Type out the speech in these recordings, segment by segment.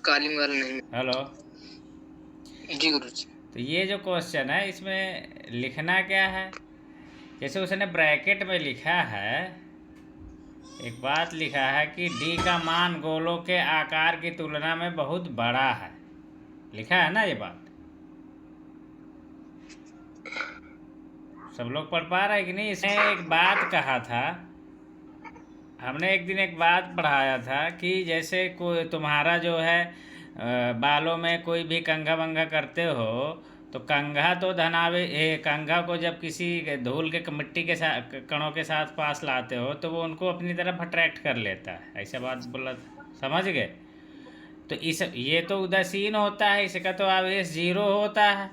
काली वाला नहीं। हेलो। जी गुरु जी। तो ये जो क्वेश्चन है इसमें लिखना क्या है, जैसे उसने ब्रैकेट में लिखा है, एक बात लिखा है कि डी का मान गोलों के आकार की तुलना में बहुत बड़ा है, लिखा है ना ये बात। सब लोग पढ़ पा रहे हैं कि नहीं। इसने एक बात कहा था, हमने एक दिन एक बात पढ़ाया था कि जैसे कोई तुम्हारा जो है बालों में कोई भी कंघा वंघा करते हो, तो कंघा तो धनावे कंघा को जब किसी धूल के मिट्टी के साथ कणों के साथ पास लाते हो तो वो उनको अपनी तरफ अट्रैक्ट कर लेता है, ऐसा बात बोला था, समझ गए। तो इस ये तो उदासीन होता है, इसका तो आवेश जीरो होता है।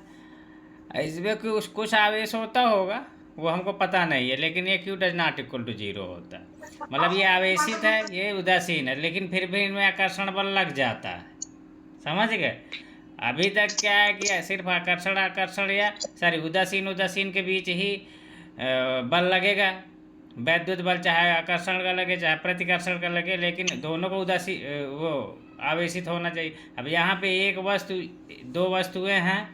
इसमें कुछ कुछ आवेश होता होगा, वो हमको पता नहीं है, लेकिन ये Q does not equal to zero होता है। मतलब ये आवेशित है, ये उदासीन है, लेकिन फिर भी इनमें आकर्षण बल लग जाता है, समझ गए। अभी तक क्या है कि सिर्फ आकर्षण आकर्षण या सॉरी उदासीन उदासीन के बीच ही बल लगेगा, वैद्युत बल चाहे आकर्षण का लगे चाहे प्रतिकर्षण का लगे, लेकिन दोनों को वो आवेशित होना चाहिए। अब यहाँ पे एक वस्तु, दो वस्तुएं हैं,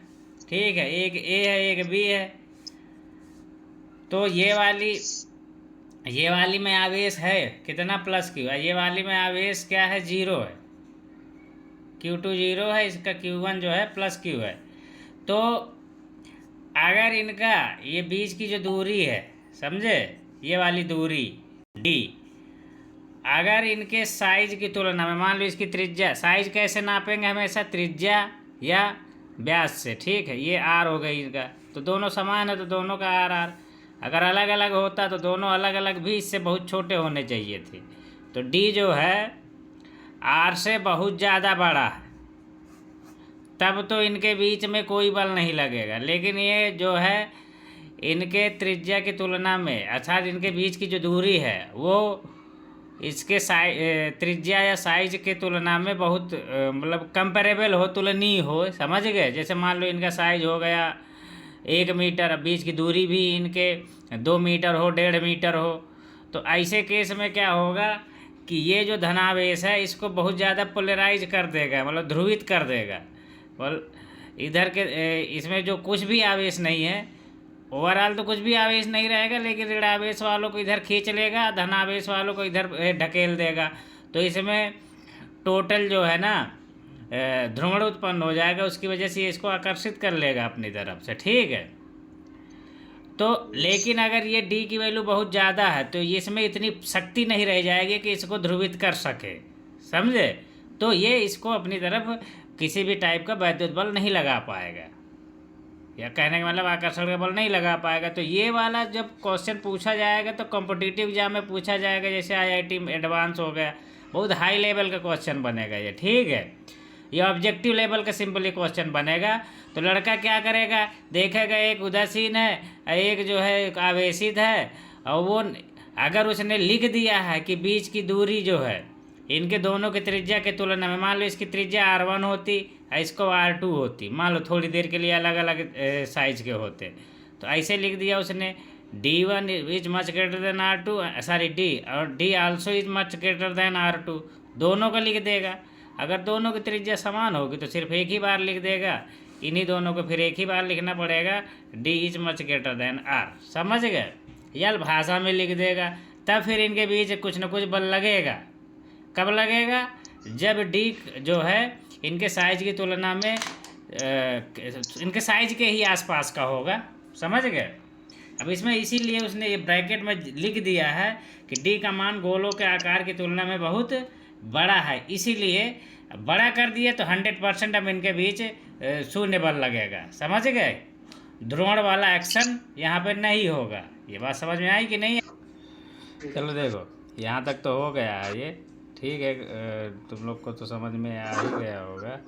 ठीक है, एक ए है एक बी है, तो ये वाली में आवेश है कितना, प्लस क्यू है। ये वाली में आवेश क्या है, जीरो है, Q2 जीरो है, इसका Q1 जो है प्लस क्यू है। तो अगर इनका ये बीच की जो दूरी है, समझे, ये वाली दूरी d, अगर इनके साइज की तुलना में, मान लो इसकी त्रिज्या, साइज कैसे नापेंगे, हमेशा त्रिज्या या व्यास से, ठीक है, ये r हो गई इनका, तो दोनों समान है तो दोनों का r। अगर अलग अलग होता तो दोनों अलग अलग भी इससे बहुत छोटे होने चाहिए थे। तो d जो है r से बहुत ज़्यादा बड़ा है, तब तो इनके बीच में कोई बल नहीं लगेगा। लेकिन ये जो है इनके त्रिज्या की तुलना में, अर्थात इनके बीच की जो दूरी है वो इसके त्रिज्या या साइज के तुलना में बहुत मतलब कंपेरेबल हो, तुलनीय हो, समझ गए। जैसे मान लो इनका साइज हो गया 1 मीटर, बीच की दूरी भी इनके 2 मीटर हो, 1.5 मीटर हो, तो ऐसे केस में क्या होगा कि ये जो धनावेश है इसको बहुत ज़्यादा पोलराइज कर देगा, मतलब ध्रुवित कर देगा। इधर के इसमें जो कुछ भी आवेश नहीं है, ओवरऑल तो कुछ भी आवेश नहीं रहेगा, लेकिन ऋण आवेश वालों को इधर खींच लेगा, धन आवेश वालों को इधर ढकेल देगा। तो इसमें टोटल जो है ना ध्रुवण उत्पन्न हो जाएगा, उसकी वजह से इसको आकर्षित कर लेगा अपनी तरफ से, ठीक है। तो लेकिन अगर ये डी की वैल्यू बहुत ज़्यादा है तो इसमें इतनी शक्ति नहीं रह जाएगी कि इसको ध्रुवित कर सके, समझे। तो ये इसको अपनी तरफ किसी भी टाइप का वैद्युत बल नहीं लगा पाएगा, या कहने का मतलब आकर्षण का बल नहीं लगा पाएगा। तो ये वाला जब क्वेश्चन पूछा जाएगा तो कॉम्पिटिटिव एग्जाम में पूछा जाएगा, जैसे IIT एडवांस हो गया, बहुत हाई लेवल का क्वेश्चन बनेगा ये, ठीक है। ये ऑब्जेक्टिव लेवल का सिंपली क्वेश्चन बनेगा। तो लड़का क्या करेगा, देखेगा एक उदासीन है एक जो है आवेशित है, और वो अगर उसने लिख दिया है कि बीच की दूरी जो है इनके दोनों की त्रिज्या के तुलना में, मान लो इसकी त्रिज्या R1 होती, इसको R2 होती, मान लो थोड़ी देर के लिए अलग अलग साइज के होते, तो ऐसे लिख दिया उसने, D1 is much greater than R2, sorry D, और D also is much greater than R2, दोनों का लिख देगा। अगर दोनों की त्रिज्या समान होगी तो सिर्फ एक ही बार लिख देगा, इन्हीं दोनों को फिर एक ही बार लिखना पड़ेगा, D is much greater than R, समझ गए। या भाषा में लिख देगा, तब फिर इनके बीच कुछ न कुछ बल लगेगा। कब लगेगा, जब डी जो है इनके साइज की तुलना में इनके साइज के ही आसपास का होगा, समझ गए। अब इसमें इसीलिए उसने ये ब्रैकेट में लिख दिया है कि डी का मान गोलों के आकार की तुलना में बहुत बड़ा है, इसीलिए बड़ा कर दिए तो 100% अब इनके बीच शून्य बल लगेगा, समझ गए। ध्रुवण वाला एक्शन यहाँ पे नहीं होगा। ये बात समझ में आई कि नहीं। चलो देखो, यहाँ तक तो हो गया है ये, ठीक है। तुम लोग को तो समझ में आ ही गया होगा।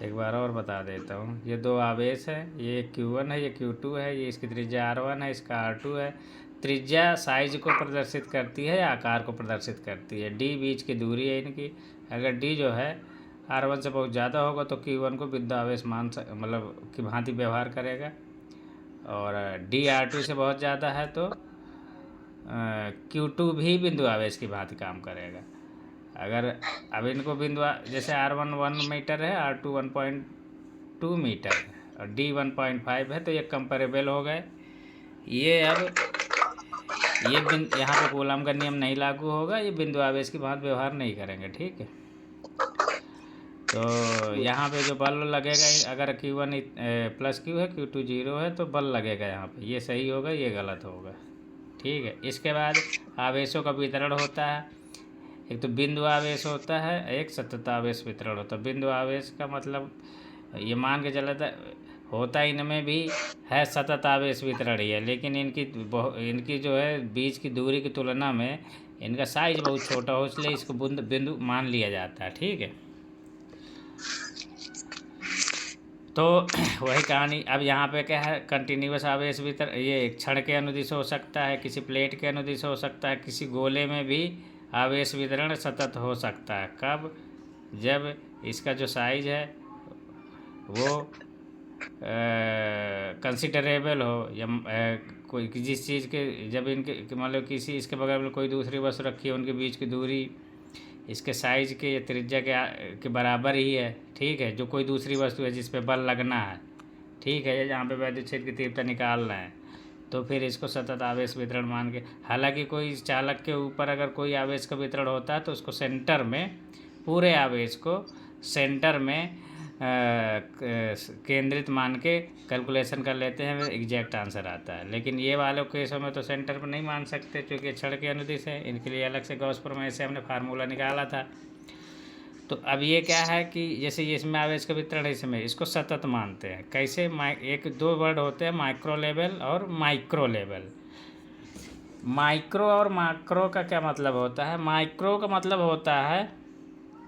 एक बार और बता देता हूँ, ये दो आवेश है, ये Q1 है, ये Q2 है, ये इसकी त्रिज्या R1 है, इसका R2 है। त्रिज्या साइज को प्रदर्शित करती है या आकार को प्रदर्शित करती है, D बीच की दूरी है इनकी। अगर D जो है R1 से बहुत ज़्यादा होगा तो Q1 को विद्युत आवेश मतलब की भांति व्यवहार करेगा, और D R2 से बहुत ज़्यादा है तो Q2 भी बिंदु आवेश की भांति काम करेगा। अगर अब इनको बिंदु जैसे R1 1 मीटर है, R2 1.2 मीटर है और D 1.5 है, तो ये कंपेरेबल हो गए। ये अब ये बिंदु यहाँ पे कूलम का नियम नहीं लागू होगा, ये बिंदु आवेश की भांति व्यवहार नहीं करेंगे, ठीक है। तो यहाँ पे जो बल लगेगा, अगर Q1 प्लस Q है, Q2 0 है, तो बल लगेगा यहाँ पे, ये सही होगा, ये गलत होगा, ठीक है। इसके बाद आवेशों का वितरण होता है। एक तो बिंदु आवेश होता है, एक सतत आवेश वितरण होता है। बिंदु आवेश का मतलब ये मान के चला होता इनमें भी है सतत आवेश वितरण ही है, लेकिन इनकी जो है बीच की दूरी की तुलना में इनका साइज बहुत छोटा हो, इसलिए इसको बिंदु मान लिया जाता है, ठीक है। तो वही कहानी। अब यहाँ पे क्या है, कंटिन्यूस आवेश वितरण ये क्षण के अनुदिश हो सकता है, किसी प्लेट के अनुदिश हो सकता है, किसी गोले में भी आवेश वितरण सतत हो सकता है। कब? जब इसका जो साइज है वो कंसिडरेबल हो, या कोई जिस चीज़ के, जब इनके मान लो किसी इसके बगल में कोई दूसरी वस्तु रखी है, उनके बीच की दूरी इसके साइज के या त्रिज्या के बराबर ही है, ठीक है। जो कोई दूसरी वस्तु है जिस पे बल लगना है, ठीक है, जहाँ पे वैद्युत क्षेत्र की तीव्रता निकालना है, तो फिर इसको सतत आवेश वितरण मान के। हालांकि कोई चालक के ऊपर अगर कोई आवेश का वितरण होता है तो उसको सेंटर में, पूरे आवेश को सेंटर में केंद्रित मान के कैलकुलेशन कर लेते हैं, एग्जैक्ट आंसर आता है। लेकिन ये वालों केसों में तो सेंटर पर नहीं मान सकते, क्योंकि क्षण के अनुदिश है। इनके लिए अलग से गॉस प्रमेय से हमने फार्मूला निकाला था। तो अब ये क्या है कि जैसे ये इसमें आवेश का वितरण है, इसमें इसको सतत मानते हैं। कैसे? एक दो वर्ड होते हैं, माइक्रो लेवल और माइक्रो लेवल। माइक्रो और माइक्रो का क्या मतलब होता है? माइक्रो का मतलब होता है,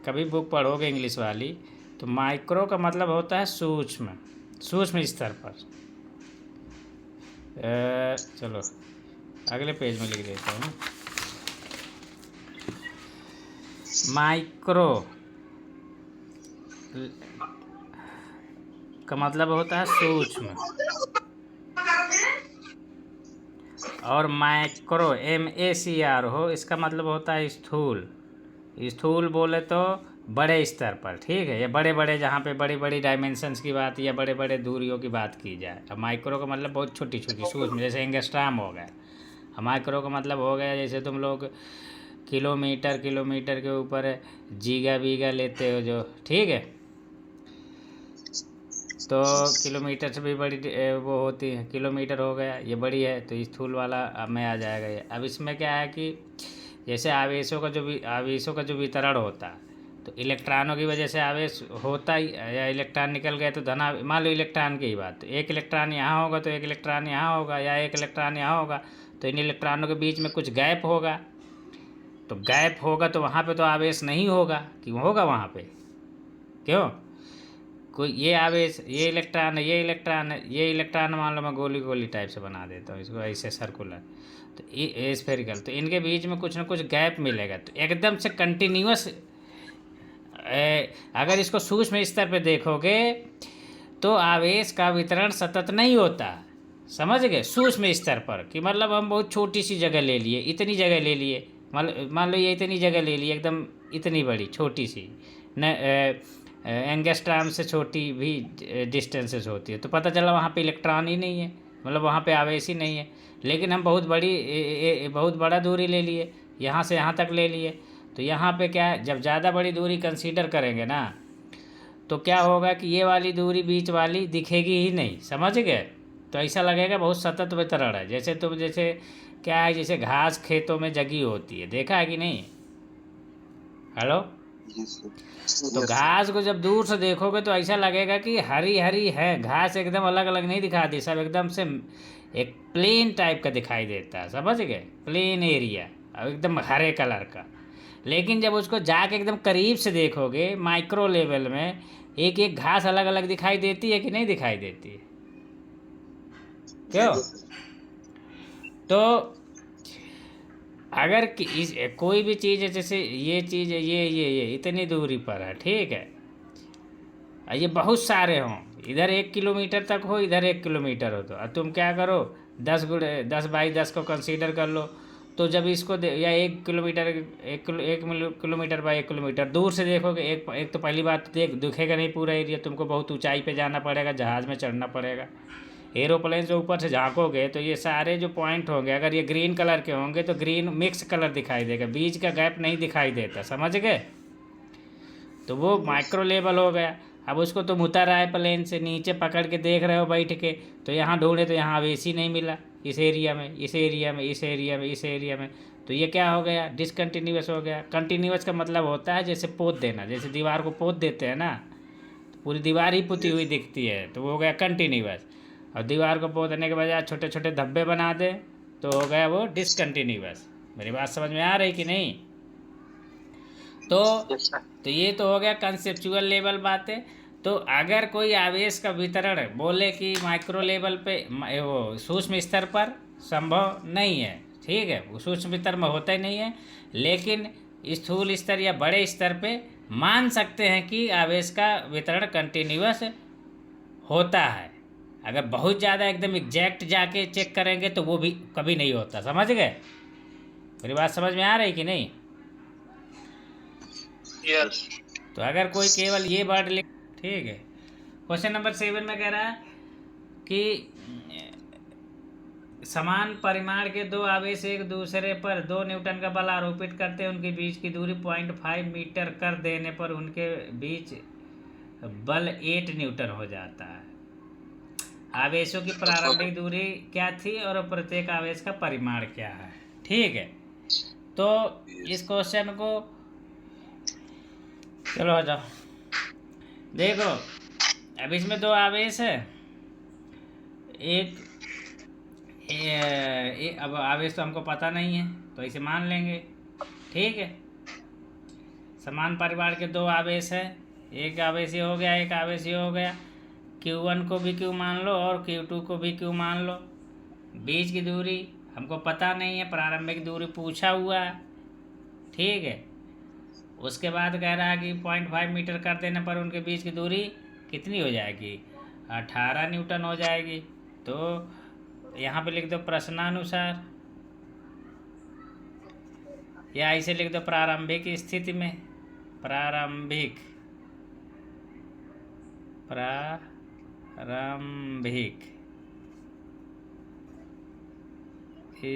कभी बुक पढ़ोगे इंग्लिश वाली, तो माइक्रो का मतलब होता है सूक्ष्म, सूक्ष्म स्तर पर। चलो अगले पेज में लिख देता हूँ। माइक्रो का मतलब होता है सूक्ष्म, और मैक्रो MACR हो, इसका मतलब होता है स्थूल। स्थूल बोले तो बड़े स्तर पर, ठीक है। या बड़े बड़े, जहाँ पे बड़ी बड़ी डायमेंशंस की बात या बड़े बड़े दूरियों की बात की जाए। अब माइक्रो का मतलब बहुत छोटी छोटी सूक्ष्म, जैसे एंगस्ट्राम हो गया। माइक्रो का मतलब हो गया जैसे तुम लोग किलोमीटर के ऊपर जीगा बीगा लेते हो जो, ठीक है। तो किलोमीटर से भी बड़ी वो होती है, किलोमीटर हो गया, ये बड़ी है, तो स्थूल वाला में आ जाएगा ये। अब इसमें क्या है कि जैसे आवेशों का जो वितरण होता है, तो इलेक्ट्रॉनों की वजह से आवेश होता ही, या इलेक्ट्रॉन निकल गए तो मान लो इलेक्ट्रॉन की ही बात, तो एक इलेक्ट्रॉन यहाँ होगा तो एक इलेक्ट्रॉन यहाँ होगा, या एक इलेक्ट्रॉन यहाँ होगा, तो इन इलेक्ट्रॉनों के बीच में कुछ गैप होगा। तो गैप होगा तो वहाँ पे तो आवेश नहीं होगा, क्यों होगा वहाँ पे? क्यों? कोई ये आवेश, ये इलेक्ट्रॉन है, ये इलेक्ट्रॉन मान लो मैं गोली गोली टाइप से बना देता हूँ इसको, ऐसे सर्कुलर, तो ये स्फेरिकल, तो इनके बीच में कुछ ना कुछ गैप मिलेगा। तो एकदम से कंटिन्यूअस, अगर इसको सूक्ष्म स्तर पे देखोगे तो आवेश का वितरण सतत नहीं होता, समझ गए? सूक्ष्म स्तर पर कि मतलब हम बहुत छोटी सी जगह ले लिए, इतनी जगह ले लिए, मान लो ये इतनी जगह ले ली, एकदम इतनी बड़ी छोटी सी न, एंगस्ट्राम से छोटी भी डिस्टेंसेस होती है, तो पता चला वहाँ पे इलेक्ट्रॉन ही नहीं है, मतलब वहाँ पे आवेश ही नहीं है। लेकिन हम बहुत बड़ा दूरी ले लिए, यहाँ से यहाँ तक ले लिए, तो यहाँ पे क्या है, जब ज़्यादा बड़ी दूरी कंसीडर करेंगे ना, तो क्या होगा कि ये वाली दूरी बीच वाली दिखेगी ही नहीं, समझ गए? तो ऐसा लगेगा बहुत सतत वितरण है। जैसे क्या है, जैसे घास खेतों में जगी होती है, देखा है कि नहीं? हेलो? तो घास को जब दूर से देखोगे तो ऐसा लगेगा कि हरी हरी है घास, एकदम अलग अलग नहीं दिखाती, सब एकदम से एक प्लेन टाइप का दिखाई देता है, समझ गए? प्लेन एरिया एकदम हरे कलर का। लेकिन जब उसको जाके एकदम करीब से देखोगे, माइक्रो लेवल में, एक एक घास अलग अलग दिखाई देती है कि नहीं दिखाई देती है? क्यों? तो अगर कोई भी चीज़ है, जैसे ये चीज़ है, ये इतनी दूरी पर है, ठीक है, ये बहुत सारे हों, इधर 1 किलोमीटर तक हो, इधर 1 किलोमीटर हो, तो तुम क्या करो, 10 बाई 10 को कंसीडर कर लो, तो जब इसको या 1 किलोमीटर, 1 किलोमीटर बाई 1 किलोमीटर दूर से देखोगे, एक तो पहली बात तो दिखेगा नहीं पूरा एरिया, तुमको बहुत ऊंचाई पे जाना पड़ेगा, जहाज़ में चढ़ना पड़ेगा। एरोप्लेन से ऊपर से झांकोगे तो ये सारे जो पॉइंट होंगे, अगर ये ग्रीन कलर के होंगे तो ग्रीन मिक्स कलर दिखाई देगा, बीच का गैप नहीं दिखाई देता, समझ गए? तो वो माइक्रो लेवल हो गया। अब उसको तुम उतर आए प्लेन से, नीचे पकड़ के देख रहे हो बैठ के, तो यहाँ ढूंढे तो यहाँ अवेसी नहीं मिला, इस एरिया में, इस एरिया में, इस एरिया में, इस एरिया में, तो ये क्या हो गया? डिसकंटिन्यूअस हो गया। कंटिन्यूअस का मतलब होता है जैसे पोत देना, जैसे दीवार को पोत देते हैं ना, तो पूरी दीवार ही पुती हुई दिखती है, तो वो हो गया कंटिन्यूअस। और दीवार को पोतने के बजाय छोटे छोटे धब्बे बना दे तो हो गया वो डिसकंटिन्यूअस। मेरी बात समझ में आ रही कि नहीं? तो ये तो हो गया कंसेप्चुअल लेवल बातें। तो अगर कोई आवेश का वितरण बोले कि माइक्रो लेवल पे, वो सूक्ष्म स्तर पर संभव नहीं है, ठीक है, वो सूक्ष्म स्तर में होता ही नहीं है, लेकिन स्थूल स्तर या बड़े स्तर पे मान सकते हैं कि आवेश का वितरण कंटिन्यूअस होता है। अगर बहुत ज़्यादा एकदम एग्जैक्ट जाके चेक करेंगे तो वो भी कभी नहीं होता, समझ गए? मेरी बात समझ में आ रही कि नहीं? यस। तो अगर कोई केवल ये वर्ड लिख, ठीक है। क्वेश्चन नंबर 7 में कह रहा है कि समान परिमाण के दो आवेश एक दूसरे पर 2 न्यूटन का बल आरोपित करते हैं, उनके बीच की दूरी 0.5 मीटर कर देने पर उनके बीच बल 8 न्यूटन हो जाता है। आवेशों की प्रारंभिक दूरी क्या थी और प्रत्येक आवेश का परिमाण क्या है, ठीक है। तो इस क्वेश्चन को चलो आ जाओ, देखो अब इसमें 2 आवेश है, अब आवेश तो हमको पता नहीं है तो इसे मान लेंगे, ठीक है। समान परिमाण के 2 आवेश है, एक आवेश ये हो गया, एक आवेश ये हो गया। Q1 को भी Q मान लो और Q2 को भी Q मान लो। बीच की दूरी हमको पता नहीं है, प्रारंभिक दूरी पूछा हुआ है, ठीक है। उसके बाद कह रहा है कि 0.5 मीटर कर देने पर उनके बीच की दूरी कितनी हो जाएगी? 18 न्यूटन हो जाएगी। तो यहाँ पे लिख दो प्रश्नानुसार, या इसे लिख दो प्रारंभिक स्थिति में, प्रारंभिक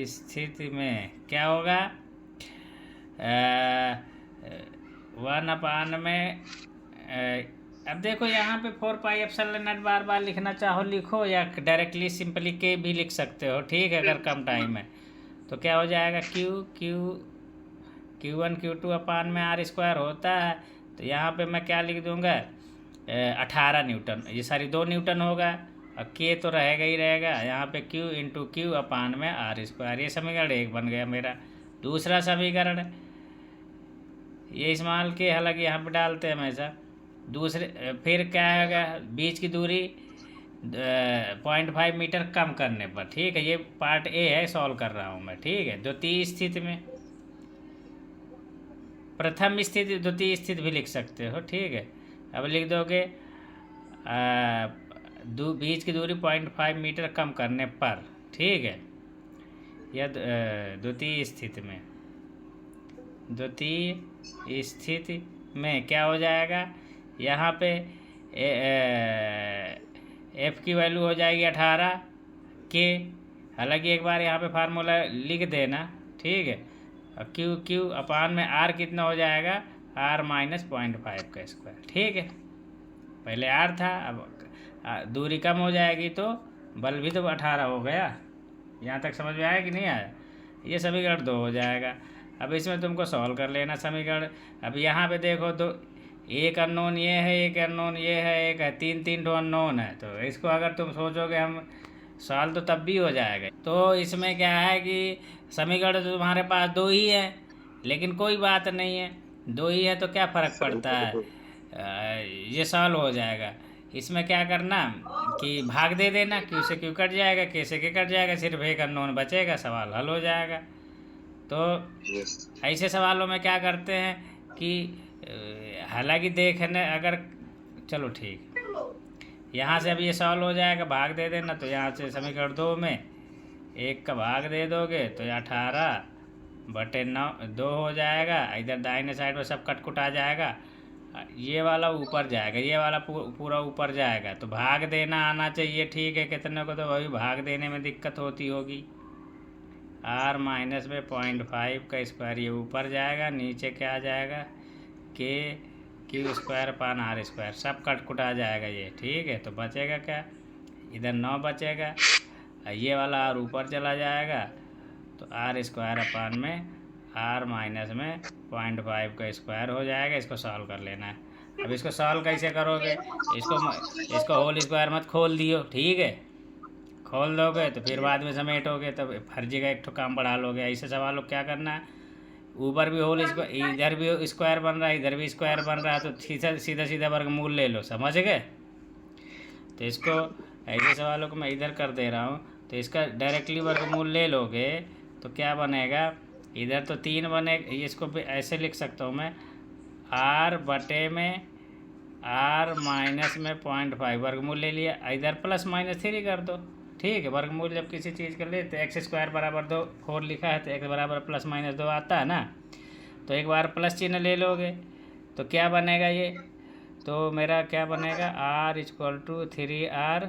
स्थिति में क्या होगा? 1 में अब देखो यहाँ पे 4 पाई एप्सिलॉन नॉट बार बार लिखना चाहो लिखो, या डायरेक्टली सिंपली के भी लिख सकते हो, ठीक है, अगर कम टाइम है तो क्या हो जाएगा? Q1 Q2 अपान में R² होता है, तो यहाँ पे मैं क्या लिख दूंगा? 18 न्यूटन, ये सारी 2 न्यूटन होगा, और के तो रहेगा ही रहेगा, यहाँ पे Q इंटू Q अपान में R²। ये समीकरण 1 बन गया मेरा। दूसरा समीकरण ये इस्तेमाल के, हालांकि यहाँ पे डालते हैं हमेशा। दूसरे फिर क्या होगा? बीच की दूरी 0.5 मीटर कम करने पर, ठीक है, ये पार्ट ए है, सॉल्व कर रहा हूँ मैं, ठीक है। द्वितीय स्थिति में, प्रथम स्थिति द्वितीय स्थिति भी लिख सकते हो, ठीक है। अब लिख दोगे बीच की दूरी 0.5 मीटर कम करने पर, ठीक है, या द्वितीय स्थिति में, द्वितीय स्थिति में क्या हो जाएगा? यहाँ पे एफ की वैल्यू हो जाएगी 18 के, हालांकि एक बार यहाँ पे फार्मूला लिख देना, ठीक है। और क्यू अपान में आर कितना हो जाएगा? आर माइनस 0.5 का स्क्वायर, ठीक है। पहले आर था, अब दूरी कम हो जाएगी तो बल भी तो 18 हो गया। यहाँ तक समझ में आया कि नहीं आया? ये समीकरण 2 हो जाएगा। अब इसमें तुमको सॉल्व कर लेना समीकरण। अब यहाँ पे देखो, तो एक अननोन ये है, एक अननोन ये है, एक है, 3 अननोन है, तो इसको अगर तुम सोचोगे हम सॉल्व तो तब भी हो जाएगा। तो इसमें क्या है कि समीकरण तो तुम्हारे पास 2 ही है, लेकिन कोई बात नहीं है, 2 ही है तो क्या फ़र्क पड़ता है, ये सॉल्व हो जाएगा। इसमें क्या करना कि भाग दे देना, क्यू से क्यू कट जाएगा, के से के कट जाएगा, सिर्फ एक अननोन बचेगा, सवाल हल हो जाएगा। तो ऐसे सवालों में क्या करते हैं कि हालांकि देखने अगर, चलो ठीक, यहाँ से अब ये सॉल्व हो जाएगा, भाग दे देना, तो यहाँ से समीकरण 2 में 1 का भाग दे दोगे तो 18 बटे 2 हो जाएगा। इधर दाहिने साइड में सब कट आ जाएगा, ये वाला ऊपर जाएगा, ये वाला पूरा ऊपर जाएगा। तो भाग देना आना चाहिए, ठीक है। कितने को, तो वही भाग देने में दिक्कत होती होगी। r माइनस में 0.5 का स्क्वायर ये ऊपर जाएगा, नीचे क्या आ जाएगा के क्यू स्क्वायर पान आर स्क्वायर, सब कट आ जाएगा ये, ठीक है। तो बचेगा क्या, इधर 9 बचेगा, ये वाला r ऊपर चला जाएगा। तो आर स्क्वायर अपान में r माइनस में 0.5 का स्क्वायर हो जाएगा। इसको सॉल्व कर लेना है। अब इसको सॉल्व कैसे करोगे, इसको होल स्क्वायर मत खोल दियो, ठीक है। खोल दोगे तो फिर बाद में समेटोगे, तब फर्जी का एक ठो काम बढ़ा लोगे। ऐसे सवालों क्या करना है, ऊपर भी होल स्क्वायर, इधर भी स्क्वायर बन रहा है, इधर भी स्क्वायर बन रहा है, तो सीधा सीधा वर्गमूल ले लो, समझ गए। तो इसको ऐसे सवालों को मैं इधर कर दे रहा हूँ, तो इसका डायरेक्टली वर्गमूल ले लोगे तो क्या बनेगा, इधर तो 3 बनेगा। इसको भी ऐसे लिख सकता हूँ मैं, r बटे में r माइनस में 0.5 वर्गमूल ले लिया, इधर प्लस माइनस 3 कर दो, ठीक है। वर्गमूल जब किसी चीज़ का ले तो एक्स स्क्वायर बराबर 2 4 लिखा है, तो x बराबर प्लस माइनस 2 आता है ना। तो एक बार प्लस चिन्ह ले लोगे तो क्या बनेगा ये, तो मेरा क्या बनेगा, r equal to 3r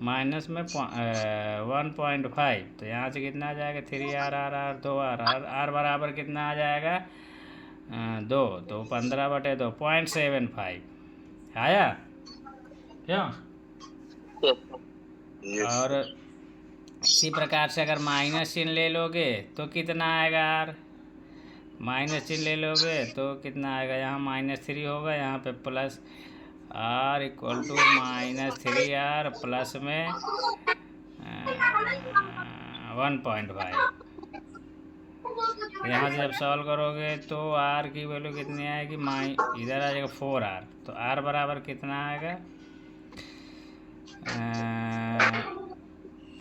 minus में 1.5। तो यहाँ से कितना आ जाएगा, 3r r 2r r बराबर कितना आ जाएगा 2, तो 15 बटे 2 0.75 आया क्यों। और इसी प्रकार से अगर माइनस चिन्ह ले लोगे तो कितना आएगा, r माइनस चिन्ह ले लोगे तो कितना आएगा, यहाँ -3 होगा, यहाँ पे plus r equal to -3r plus में 1.5। यहाँ से जब सॉल्व करोगे तो r की वैल्यू कितनी आएगी, इधर आ जाएगा 4r। तो r बराबर कितना आएगा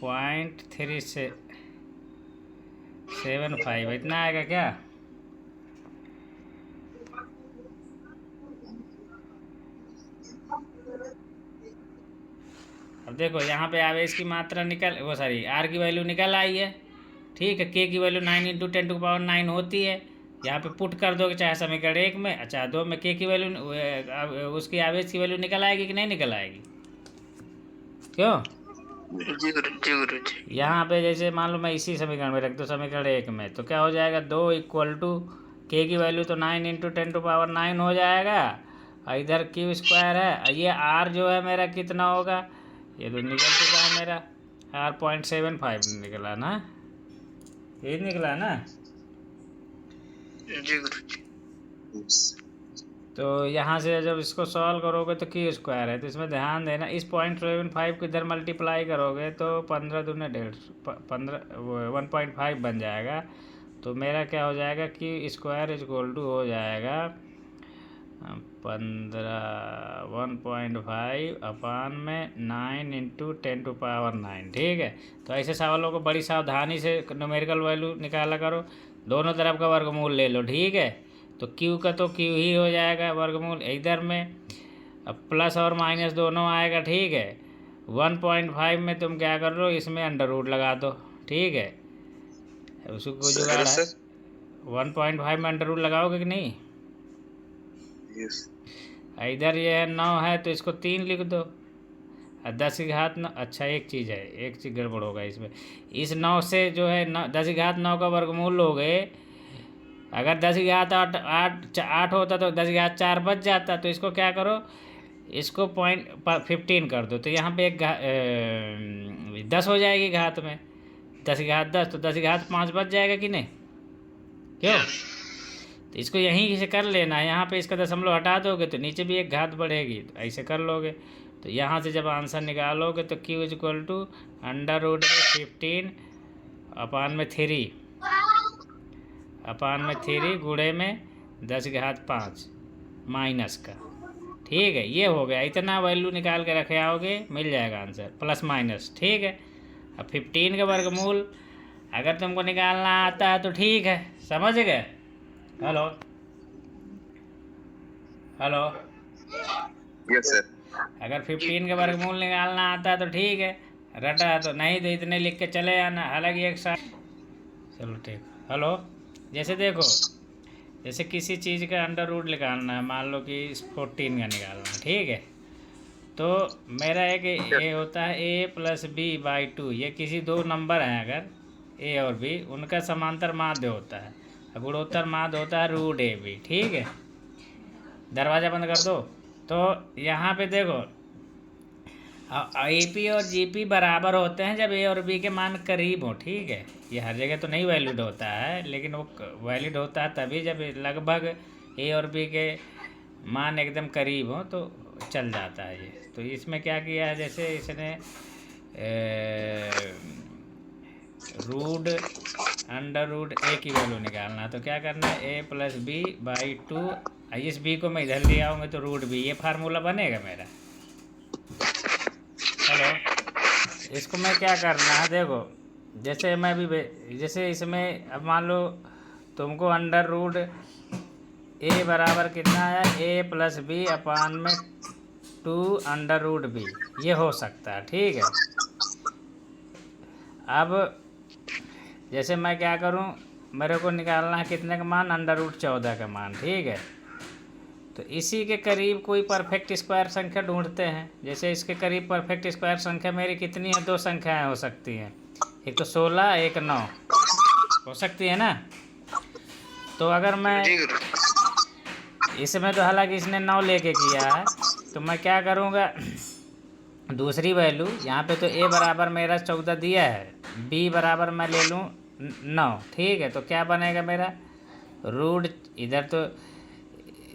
0.375, इतना आएगा क्या। अब देखो यहाँ पे आवेश की मात्रा वो सॉरी r की वैल्यू निकल आई है, ठीक है। k की वैल्यू 9 × 10⁻⁹ होती है। यहाँ पे पुट कर दोगे, चाहे समीकरण 1 में चाहे 2 में, k की वैल्यू उसकी आवेश की वैल्यू निकल आएगी कि नहीं निकल आएगी, क्यों। जी गुरुजी। यहाँ पे जैसे मान लो मैं इसी समीकरण में रख दो, समीकरण 1 में, तो क्या हो जाएगा 2 इक्वल टू k की वैल्यू तो 9 × 10⁻⁹ हो जाएगा, और इधर क्यू स्क्वायर है, ये r जो है मेरा कितना होगा, ये तो निकल चुका है मेरा r 0.75 निकला ना, ये निकला ना। जी गुरुजी। तो यहाँ से जब इसको सॉल्व करोगे तो क्यू स्क्वायर है, तो इसमें ध्यान देना, इस 0.75 को इधर मल्टीप्लाई करोगे तो 15 दूने 1.5 बन जाएगा। तो मेरा क्या हो जाएगा, क्यू स्क्वायर इक्वल टू हो जाएगा 1.5 अपान में 9 × 10⁻⁹, ठीक है। तो ऐसे सवालों को बड़ी सावधानी से न्यूमेरिकल वैल्यू निकाला करो, दोनों तरफ का वर्गमूल ले लो, ठीक है। तो क्यू का तो क्यू ही हो जाएगा वर्गमूल, इधर में अब प्लस और माइनस दोनों आएगा, ठीक है। 1.5 में तुम क्या कर लो, इसमें अंडर रूट लगा दो, ठीक है। उसको जुगाड़ है, 1.5 में अंडर रूट लगाओगे कि नहीं। इधर ये है 9 है, तो इसको 3 लिख दो, और 10 की घात 9। अच्छा एक चीज़ है, एक चीज़ गड़बड़ होगा इसमें, इस 9 से जो है 10 की घात 9 का वर्गमूल लोगे, अगर 10 की घात 8 होता तो 10 की घात 4 बच जाता। तो इसको क्या करो, इसको 0.15 कर दो, तो यहाँ पे 10 हो जाएगी घात में, 10 की घात 10, तो 10 की घात 5 बच जाएगा कि नहीं, क्यों। तो इसको यहीं से कर लेना है, यहाँ पे इसका दशमलव हटा दोगे तो नीचे भी एक घात बढ़ेगी, तो ऐसे कर लोगे। तो यहाँ से जब आंसर निकालोगे तो q इक्वल टू √15 अपान में 3 गुणे में 10 की घात 5 माइनस का, ठीक है। ये हो गया, इतना वैल्यू निकाल के रखे आओगे, मिल जाएगा आंसर प्लस माइनस, ठीक है। अब 15 का वर्गमूल अगर तुमको निकालना आता है तो ठीक है, समझ गए। Hello hello, yes sir. अगर 15 का वर्गमूल निकालना आता है तो ठीक है, रटा है तो, नहीं तो इतने लिख के चले आना, हालांकि एक साथ। चलो ठीक। हेलो, जैसे देखो, जैसे किसी चीज़ का अंडर रूट निकालना है, मान लो कि 14 का निकालना है, ठीक है। तो मेरा एक ये होता है a+b/2, ये किसी दो नंबर हैं अगर ए और बी, उनका समांतर माध्य होता है, गुणोत्तर माध्य होता है √ab, ठीक है। दरवाज़ा बंद कर दो। तो यहाँ पे देखो, AP और GP बराबर होते हैं जब A और B के मान करीब हो, ठीक है। ये हर जगह तो नहीं वैलिड होता है, लेकिन वो वैलिड होता है तभी जब लगभग A और B के मान एकदम करीब हो तो चल जाता है ये। तो इसमें क्या किया है, जैसे इसने √A की वैल्यू निकालना है, तो क्या करना है, a+b/2, इस b को मैं इधर ले आऊँगा तो √b, ये फार्मूला बनेगा मेरा। हेलो, इसको मैं क्या करना है, देखो, जैसे मैं भी जैसे इसमें अब मान लो तुमको अंडर रूट a बराबर कितना है, a+b/2 ये हो सकता है, ठीक है। अब जैसे मैं क्या करूं, मेरे को निकालना है कितने का मान, √14 का मान, ठीक है। तो इसी के करीब कोई परफेक्ट स्क्वायर संख्या ढूंढते हैं। जैसे इसके करीब परफेक्ट स्क्वायर संख्या मेरी कितनी है, दो संख्याएं हो सकती हैं, एक तो 16, एक 9 हो सकती है ना। तो अगर मैं जी गुरु। इसमें तो हालांकि इसने 9 लेके किया है, तो मैं क्या करूँगा, दूसरी वैल्यू यहाँ पे तो a बराबर मेरा 14 दिया है, b बराबर मैं ले लूँ 9, ठीक है। तो क्या बनेगा मेरा रूट, इधर तो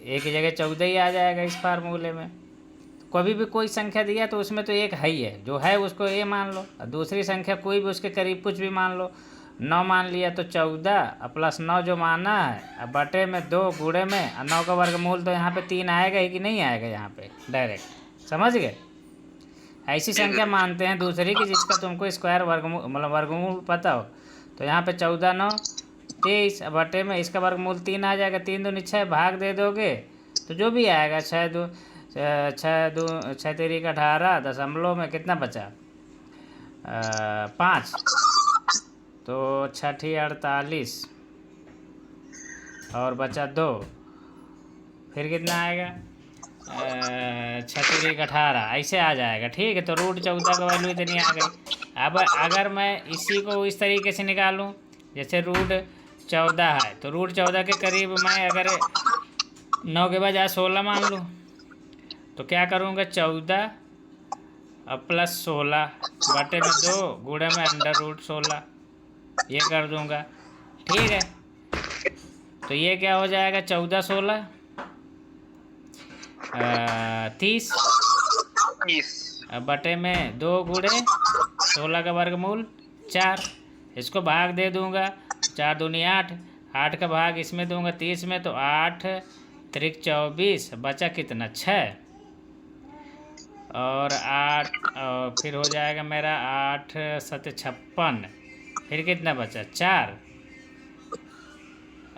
एक ही जगह 14 ही आ जाएगा इस फार्मूले में। कभी भी कोई संख्या दिया तो उसमें तो एक है ही है, जो है उसको a मान लो, और दूसरी संख्या कोई भी उसके करीब कुछ भी मान लो। 9 मान लिया तो 14 प्लस 9 जो माना है, अब बटे में 2 गुणे में 9 का वर्गमूल, तो यहाँ पे 3 आएगा ही कि नहीं आएगा, यहाँ पे डायरेक्ट, समझ गए। ऐसी संख्या मानते हैं दूसरी की जिसका तुमको स्क्वायर वर्गमूल मतलब वर्गमूल पता हो। तो यहाँ पे 14 9 23 बटे में इसका वर्गमूल 3 आ जाएगा, 3 दूनी 6, भाग दे दोगे तो जो भी आएगा 6 तेरी का 18, दशमलव में कितना बचा 5, तो 6 48 और बचा 2, फिर कितना आएगा 6 तेरी का 18, ऐसे आ जाएगा, ठीक है। तो √14 का वैल्यू इतनी आ गई। अब अगर मैं इसी को इस तरीके से निकालूं, जैसे √14 है, तो √14 के करीब मैं अगर 9 के बजाय 16 मान लूँ, तो क्या करूँगा 14 प्लस 16 बटे में 2 गुणे में √16 ये कर दूँगा, ठीक है। तो ये क्या हो जाएगा 14 16 30 बटे में 2 गुणे 16 का वर्गमूल 4, इसको भाग दे दूंगा, 4 दूनी 8, 8 का भाग इसमें दूंगा 30 में, तो 8 त्रिक 24 बचा कितना 6, और 8 और फिर हो जाएगा मेरा 8 7 56, फिर कितना बचा 4,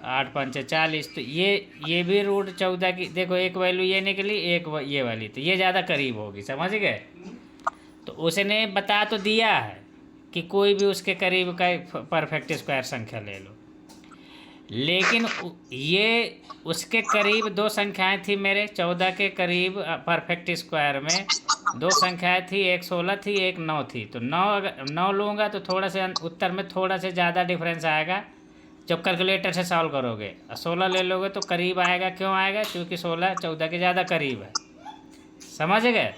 8 5 40। तो ये भी √14 की देखो, एक वैल्यू ये निकली, एक ये वाली, तो ये ज़्यादा करीब होगी, समझ गए। तो उसने बता तो दिया है कि कोई भी उसके करीब का परफेक्ट स्क्वायर संख्या ले लो, लेकिन ये उसके करीब दो संख्याएं थी मेरे 14 के करीब परफेक्ट स्क्वायर में, दो संख्याएं थी, एक 16 थी, एक 9 थी। तो 9 लूँगा तो थोड़ा से उत्तर में थोड़ा से ज़्यादा डिफरेंस आएगा जब कैलकुलेटर से सॉल्व करोगे। 16 ले लोगे तो करीब आएगा, क्यों आएगा, क्योंकि 16 14 के ज़्यादा करीब है, समझ गए।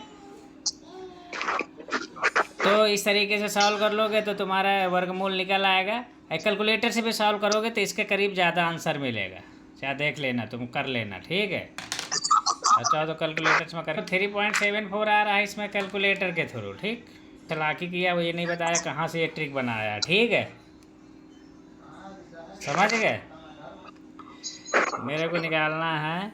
तो इस तरीके से सॉल्व कर लोगे तो तुम्हारा वर्गमूल निकल आएगा। कैलकुलेटर से भी सॉल्व करोगे तो इसके करीब ज़्यादा आंसर मिलेगा, चाहे देख लेना, तुम कर लेना, ठीक है। अच्छा, तो कैलकुलेटर में करो 3.74 आ रहा है इसमें कैलकुलेटर के थ्रू, ठीक। चालाकी किया, वो ये नहीं बताया कहाँ से ये ट्रिक बनाया, ठीक है, समझ गए। मेरे को निकालना है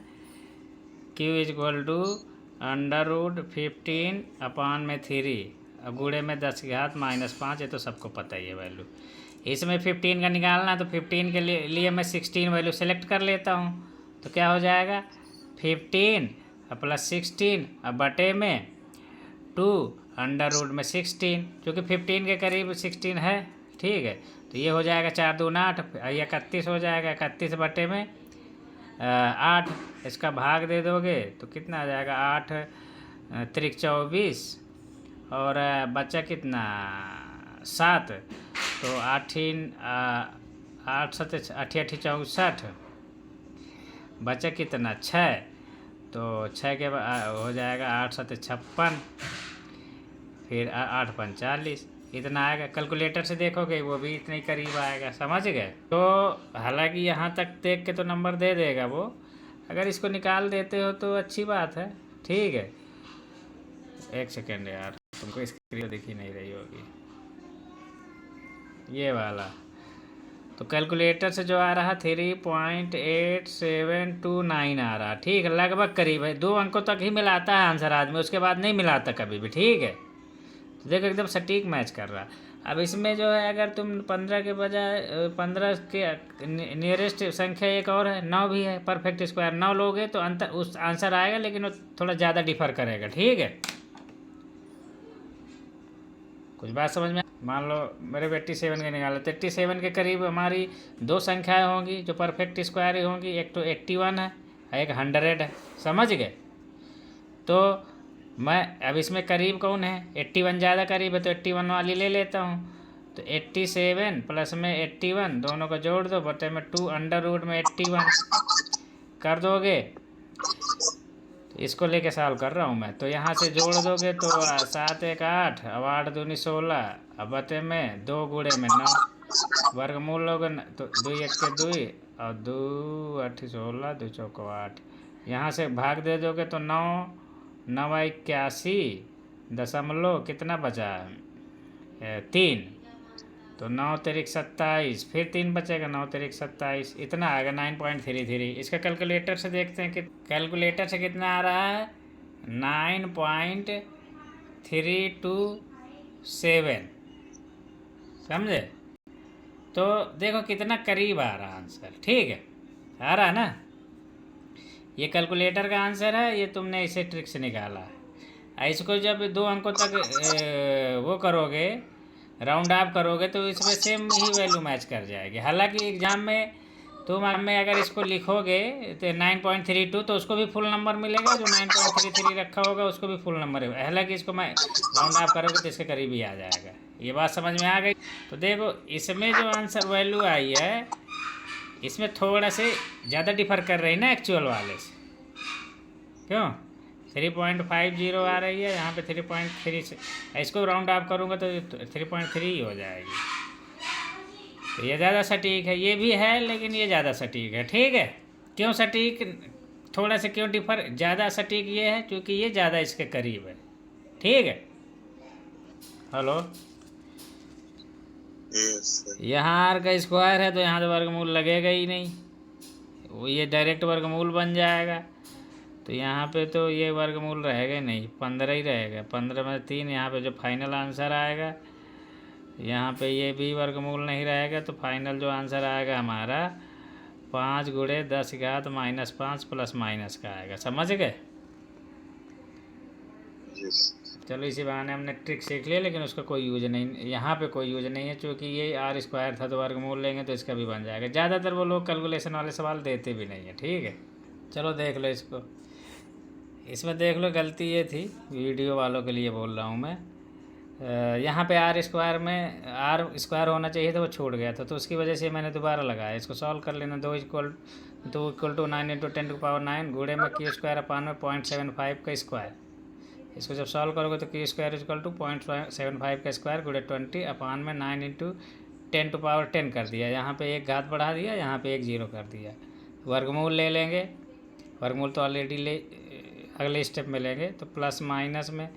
Q = √15/3 गुणे में 10⁻⁻5, ये तो सबको पता ही है वैल्यू। इसमें 15 का निकालना है, तो 15 के लिए मैं 16 वैल्यू सेलेक्ट कर लेता हूँ। तो क्या हो जाएगा 15 + 16 बटे में 2 √16, क्योंकि 15 के करीब 16 है, ठीक है। तो ये हो जाएगा 4 दूना 8, ये 31 हो जाएगा। 31 बटे में 8, इसका भाग दे दोगे तो कितना आ जाएगा, 8 त्रिक 24 और बचा कितना 7, तो 8 7 8 64, बचा कितना 6, तो 6 के बाद हो जाएगा 8 7 56, फिर 8 45, इतना आएगा। कैलकुलेटर से देखोगे वो भी इतने करीब आएगा, समझ गए। तो हालांकि यहाँ तक देख के तो नंबर दे देगा वो, अगर इसको निकाल देते हो तो अच्छी बात है, ठीक है। एक सेकेंड यार, तुमको स्क्रीन दिख ही नहीं रही होगी, ये वाला। तो कैलकुलेटर से जो आ रहा 3.8729 आ रहा, ठीक है, लगभग करीब है। 2 अंकों तक ही मिलाता है आंसर आदमी, उसके बाद नहीं मिलाता कभी भी, ठीक है। तो देखो एकदम सटीक मैच कर रहा। अब इसमें जो है अगर तुम 15 के बजाय 15 के नियरेस्ट संख्या एक और है, 9 भी है, परफेक्ट स्क्वायर 9 लोगे तो अंतर उस आंसर आएगा, लेकिन वो थोड़ा ज़्यादा डिफर करेगा, ठीक है। कुछ बात समझ में, मान लो मेरे 87 के निकाला तो 87 के करीब हमारी 2 संख्याएं होंगी जो परफेक्ट स्क्वायर ही होंगी, एक तो 81 है, एक 100 है, समझ गए। तो मैं अब इसमें करीब कौन है, 81 ज़्यादा करीब है, तो 81 वाली ले लेता हूँ। तो 87 प्लस में 81 दोनों को जोड़ दो, बटे में 2 अंडर रूट में 81 कर दोगे। तो इसको लेके सॉल्व कर रहा हूँ मैं। तो यहाँ से जोड़ दोगे तो 7 1 8, अब 8 दूनी 16, अब बटे में 2 गुणे में 9, वर्गमूल लोगे तो 2 1 के 2 और 2 8 16, 2 चौको 8, यहाँ से भाग दे दोगे तो 9 9 81 दशमलव कितना बचा है 3, तो 9 तिरिक 27, फिर 3 बचेगा, 9 तिरिक 27, इतना आएगा 9.33। इसका कैलकुलेटर से देखते हैं कि कैलकुलेटर से कितना आ रहा है, 9.327, समझे। तो देखो कितना करीब आ रहा आंसर, ठीक है, आ रहा है ना। ये कैलकुलेटर का आंसर है, ये तुमने इसे ट्रिक से निकाला है। इसको जब 2 अंकों तक वो करोगे, राउंड ऑफ करोगे, तो इसमें सेम ही वैल्यू मैच कर जाएगी। हालांकि एग्जाम में तुम में अगर इसको लिखोगे तो 9.32, तो उसको भी फुल नंबर मिलेगा, जो 9.33 रखा होगा उसको भी फुल नंबर है। हालांकि इसको मैं राउंड ऑफ करोगे तो इसके करीब ही आ जाएगा। ये बात समझ में आ गई। तो देखो इसमें जो आंसर वैल्यू आई है, इसमें थोड़ा से ज़्यादा डिफर कर रही ना एक्चुअल वाले से, क्यों 3.50 आ रही है, यहाँ पे 3.3 से इसको राउंड ऑफ करूँगा तो 3.3 ही हो जाएगी। तो ये ज़्यादा सटीक है, ये भी है लेकिन ये ज़्यादा सटीक है, ठीक है। क्यों सटीक, थोड़ा से क्यों डिफर ज़्यादा सटीक ये है क्योंकि ये ज़्यादा इसके करीब है, ठीक है। हेलो, यहाँ आर का स्क्वायर है तो यहाँ तो वर्गमूल लगेगा ही नहीं, वो ये डायरेक्ट वर्गमूल बन जाएगा। तो यहाँ पे तो ये वर्गमूल रहेगा ही नहीं, 15 ही रहेगा, 15 में 3, यहाँ पे जो फाइनल आंसर आएगा, यहाँ पे ये भी वर्गमूल नहीं रहेगा। तो फाइनल जो आंसर आएगा हमारा 5 गुणे 10 घात -5 प्लस माइनस का आएगा, समझ गए। चलो इसी बहाने हमने ट्रिक सीख लिया, लेकिन उसका कोई यूज नहीं, यहाँ पे कोई यूज नहीं है, क्योंकि ये आर स्क्वायर था तो वर्गमूल लेंगे तो इसका भी बन जाएगा। ज़्यादातर वो लोग कैलकुलेशन वाले सवाल देते भी नहीं है, ठीक है। चलो देख लो इसको, इसमें देख लो गलती ये थी, वीडियो वालों के लिए बोल रहा हूँ मैं। यहाँ पे आर स्क्वायर में आर स्क्वायर होना चाहिए था, वो छूट गया था, तो उसकी वजह से मैंने दोबारा लगाया। इसको सॉल्व कर लेना। 2 इक्वल टू 9 × 10⁻9 गुणे में क्यू स्क्वायर अपान में 0.75 का स्क्वायर। इसको जब सॉल्व करोगे तो क्यू स्क्वायर इक्वल टू 0.75 का स्क्वायर गुणे 20 अपान में 9 × 10⁻10 कर दिया। यहाँ पे एक घात बढ़ा दिया, यहाँ पे एक 0 कर दिया। वर्गमूल ले लेंगे, वर्गमूल तो ऑलरेडी अगले स्टेप में लेंगे। तो प्लस माइनस में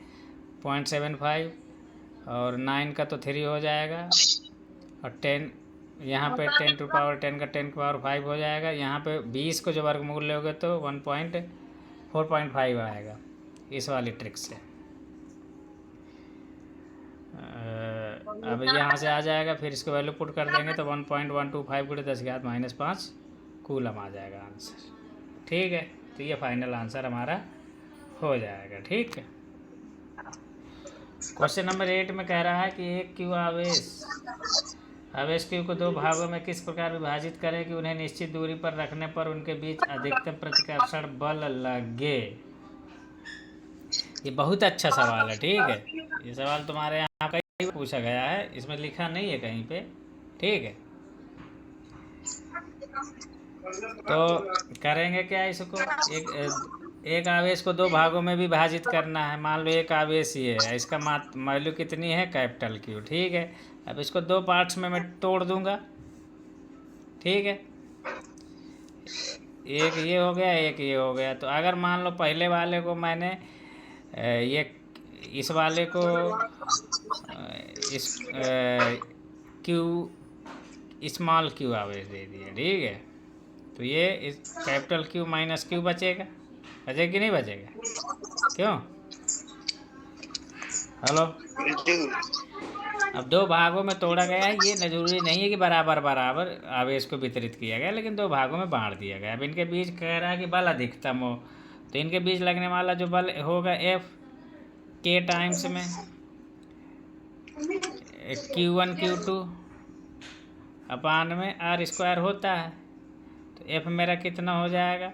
0.75 और 9 का तो 3 हो जाएगा, और 10 यहाँ पे 10⁻10 का 10⁻5 हो जाएगा। यहाँ पे 20 को जो वर्गमूल लोगे तो 4.5 आएगा इस वाली ट्रिक से। अब यहाँ से आ जाएगा, फिर इसको वैल्यू पुट कर देंगे तो 1.125 गुणे 10 घात -5 कूलम आ जाएगा आंसर, ठीक है। तो ये फाइनल आंसर हमारा हो जाएगा, ठीक है। क्वेश्चन नंबर 8 में कह रहा है कि एक क्यू आवेश आवेश क्यू को दो भागों में किस प्रकार विभाजित करें कि उन्हें निश्चित दूरी पर रखने पर उनके बीच अधिकतम प्रतिकर्षण बल लगे। ये बहुत अच्छा सवाल है, ठीक है। ये सवाल तुम्हारे यहाँ कहीं भी पूछा गया है, इसमें लिखा नहीं है कहीं पे, ठीक है। तो करेंगे क्या इसको, एक आवेश को दो भागों में भी विभाजित करना है। मान लो एक आवेश ये है, इसका वैल्यू कितनी है, कैपिटल क्यू, ठीक है। अब इसको दो पार्ट्स में मैं तोड़ दूंगा, ठीक है। एक ये हो गया, एक ये हो गया। तो अगर मान लो पहले वाले को मैंने ये इस वाले को इस क्यू स्मॉल क्यू आवेश दे दिया, ठीक है। तो ये इस कैपिटल क्यू माइनस क्यू बचेगा, बचेगा कि नहीं बचेगा, क्यों? हेलो। अब दो भागों में तोड़ा गया है, ये जरूरी नहीं है कि बराबर बराबर आवेश को वितरित किया गया, लेकिन दो भागों में बांट दिया गया। अब इनके बीच कह रहा है कि बल अधिकतम हो, तो इनके बीच लगने वाला जो बल होगा एफ के टाइम्स में Q1 Q2 अपान में आर स्क्वायर होता है। तो एफ मेरा कितना हो जाएगा,